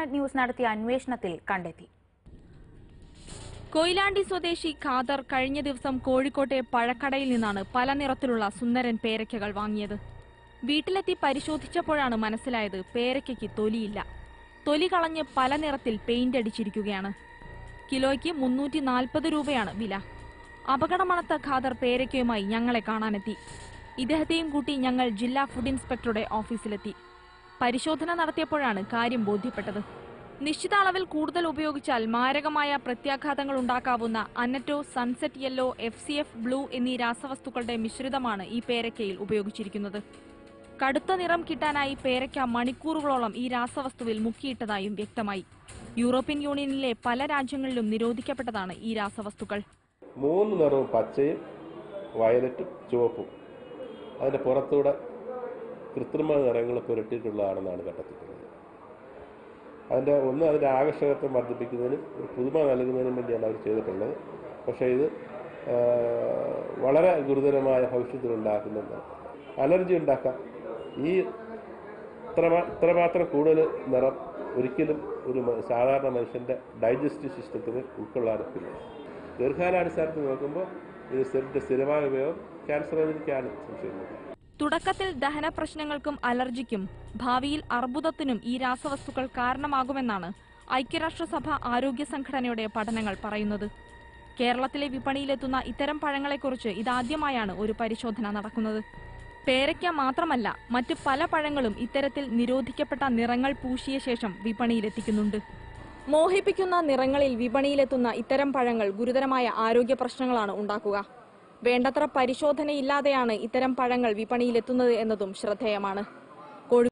Asianet news നടത്തിയ അന്വേഷണത്തിൽ കണ്ടെത്തി. കൊയിലാണ്ടി സ്വദേശി ഖാദർ കഴിഞ്ഞ ദിവസം കോഴിക്കോട്ടെ പഴക്കടയിൽ നിന്നാണ് പല നിറത്തിലുള്ള സുന്ദരൻ പേരയ്ക്കകൾ വാങ്ങിയത്. വീട്ടിലെത്തി പരിശോധിച്ചപ്പോഴാണ് മനസ്സിലായത് പേരയ്ക്കയ്ക്ക് തൊലിയില്ല. തൊലി കളഞ്ഞ് പല നിറത്തിൽ പെയിന്റ് അടിച്ചിരിക്കുകയാണ്. കിലോയ്ക്ക് 340 രൂപയാണ് വില. അപകടമണത്ത ഖാദർ പേരയ്ക്കയുമായി ഞങ്ങളെ കാണാനെത്തി. ഇദ്ദേഹത്തെയും കൂട്ടി ഞങ്ങൾ ജില്ലാ ഫുഡ് ഇൻസ്പെക്ടറുടെ ഓഫീസിലെത്തി. പരിശോധന നടത്തിയപ്പോഴാണ് കാര്യം ബോധ്യപ്പെട്ടത്. നിശ്ചിത അളവിൽ കൂടുതൽ ഉപയോഗിച്ചാൽ മാരകമായ പ്രത്യാഘാതങ്ങൾ ഉണ്ടാക്കാവുന്ന അന്നറ്റോ, സൺസെറ്റ് യെല്ലോ, FCF ബ്ലൂ എന്നീ രാസവസ്തുക്കളുടെ മിശ്രിതമാണ് ഈ പേരയ്ക്കയിൽ ഉപയോഗിച്ചിരിക്കുന്നത്. കടുത്ത നിറം കിട്ടാനായി പേരയ്ക്ക മണിക്കൂറുകളോളം ഈ രാസവസ്തുവിൽ മുക്കിയിട്ടതായും വ്യക്തമായി. യൂറോപ്യൻ യൂണിയനിലെ പല രാജ്യങ്ങളിലും നിരോധിക്കപ്പെട്ടതാണ് ഈ രാസവസ്തുക്കൾ. 3 നിറവും പച്ചയും വയലറ്റും ചുവപ്പും അതിന്റെ പുറത്തൂടെ കൃത്രിമ നിറങ്ങൾ പുരട്ടിയിട്ടുള്ളതാണെന്നാണ് കണ്ടെത്തിയിട്ടുള്ളത്. അതിന്റെ ആകർഷകത്വം വർദ്ധിപ്പിക്കുന്നതിനും ഒരു പുതുമ നൽകുന്നതിനും വേണ്ടിയാണ് അവർ ചെയ്തിട്ടുള്ളത്. പക്ഷേ ഇത് വളരെ ഗുരുതരമായ ഭവിഷ്യത്തുകൾ ഉണ്ടാക്കുന്നുണ്ട്. അലർജി ഉണ്ടാക്കാം. ഈ ഇത്രമാത്രം കൂടുതൽ നിറം ഒരിക്കലും ഒരു സാധാരണ മനുഷ്യന്റെ ഡൈജസ്റ്റീവ് സിസ്റ്റത്തിന് ഉൾക്കൊള്ളാനൊക്കില്ല. ദീർഘകാലാടിസ്ഥാനത്തിൽ നോക്കുമ്പോൾ ഇത് സ്ഥിരമായ ഉപയോഗം ക്യാൻസറിലേക്കാണ് സംശയിക്കുന്നത്. തുടക്കത്തിൽ ദഹന പ്രശ്നങ്ങൾക്കും അലർജിക്കും ഭാവിയിൽ അർബുദത്തിനും ഈ രാസവസ്തുക്കൾ കാരണമാകുമെന്നാണ് ഐക്യരാഷ്ട്രസഭ ആരോഗ്യ സംഘടനയുടെ പഠനങ്ങൾ പറയുന്നത്. കേരളത്തിലെ വിപണിയിലെത്തുന്ന ഇത്തരം പഴങ്ങളെക്കുറിച്ച് ഇതാദ്യമായാണ് ഒരു പരിശോധന നടക്കുന്നത്. പേരയ്ക്ക മാത്രമല്ല, മറ്റ് പല പഴങ്ങളും ഇത്തരത്തിൽ നിരോധിക്കപ്പെട്ട നിറങ്ങൾ പൂശിയ ശേഷം വിപണിയിലെത്തിക്കുന്നുണ്ട്. മോഹിപ്പിക്കുന്ന നിറങ്ങളിൽ വിപണിയിലെത്തുന്ന ഇത്തരം പഴങ്ങൾ ഗുരുതരമായ ആരോഗ്യ പ്രശ്നങ്ങളാണ് ഉണ്ടാക്കുക. വേണ്ടത്ര പരിശോധനയില്ലാതെയാണ് ഇത്തരം പഴങ്ങൾ വിപണിയിലെത്തുന്നത് എന്നതും ശ്രദ്ധേയമാണ്.